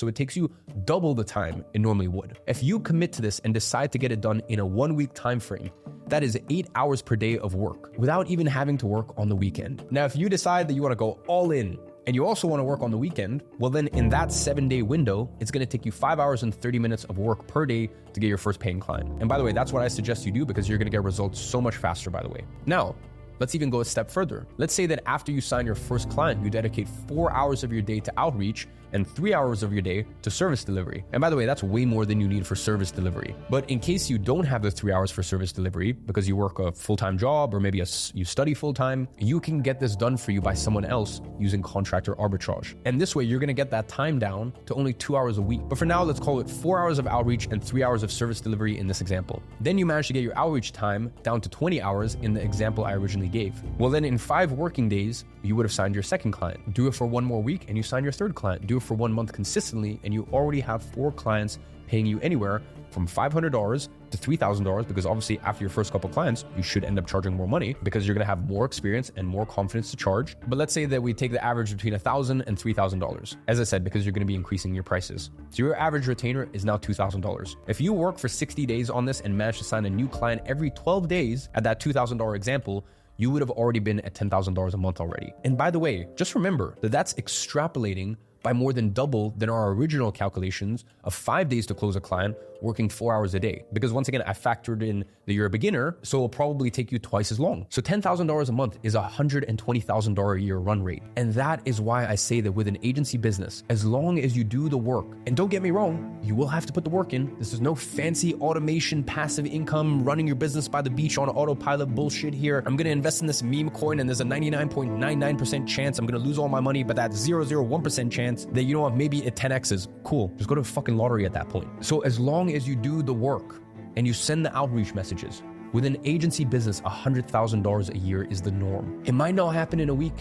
So it takes you double the time it normally would. If you commit to this and decide to get it done in a 1-week time frame, that is 8 hours per day of work without even having to work on the weekend. Now, if you decide that you want to go all in and you also want to work on the weekend, well then in that 7-day window, it's going to take you 5 hours and 30 minutes of work per day to get your first paying client. And by the way, that's what I suggest you do because you're going to get results so much faster, by the way. Now, let's even go a step further. Let's say that after you sign your first client, you dedicate 4 hours of your day to outreach and 3 hours of your day to service delivery. And by the way, that's way more than you need for service delivery. But in case you don't have the 3 hours for service delivery because you work a full-time job or maybe you study full-time, you can get this done for you by someone else using contractor arbitrage. And this way, you're gonna get that time down to only 2 hours a week. But for now, let's call it 4 hours of outreach and 3 hours of service delivery in this example. Then you manage to get your outreach time down to 20 hours in the example I originally gave. Well, then in 5 working days, you would have signed your second client. Do it for 1 more week and you sign your third client. Do it for 1 month consistently and you already have 4 clients paying you anywhere from $500 to $3,000 because obviously after your first couple clients, you should end up charging more money because you're gonna have more experience and more confidence to charge. But let's say that we take the average between $1,000 and $3,000. As I said, because you're gonna be increasing your prices. So your average retainer is now $2,000. If you work for 60 days on this and manage to sign a new client every 12 days at that $2,000 example, you would have already been at $10,000 a month already. And by the way, just remember that that's extrapolating by more than double than our original calculations of 5 days to close a client working 4 hours a day. Because once again, I factored in that you're a beginner, so it'll probably take you twice as long. So $10,000 a month is a $120,000 a year run rate. And that is why I say that with an agency business, as long as you do the work, and don't get me wrong, you will have to put the work in. This is no fancy automation, passive income, running your business by the beach on autopilot bullshit here. I'm gonna invest in this meme coin and there's a 99.99% chance I'm gonna lose all my money, but that 0.01% chance that, you know what, maybe it 10x's. Cool, just go to a fucking lottery at that point. So as long as you do the work and you send the outreach messages, with an agency business, $100,000 a year is the norm. It might not happen in a week.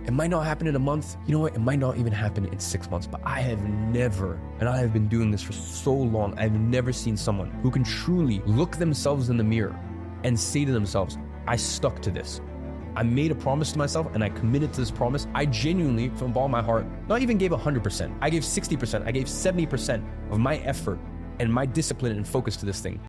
It might not happen in a month. You know what? It might not even happen in 6 months, but I have never, and I have been doing this for so long, I've never seen someone who can truly look themselves in the mirror and say to themselves, I stuck to this. I made a promise to myself and I committed to this promise. I genuinely, from all my heart, not even gave 100%. I gave 60%. I gave 70% of my effort and my discipline and focus to this thing.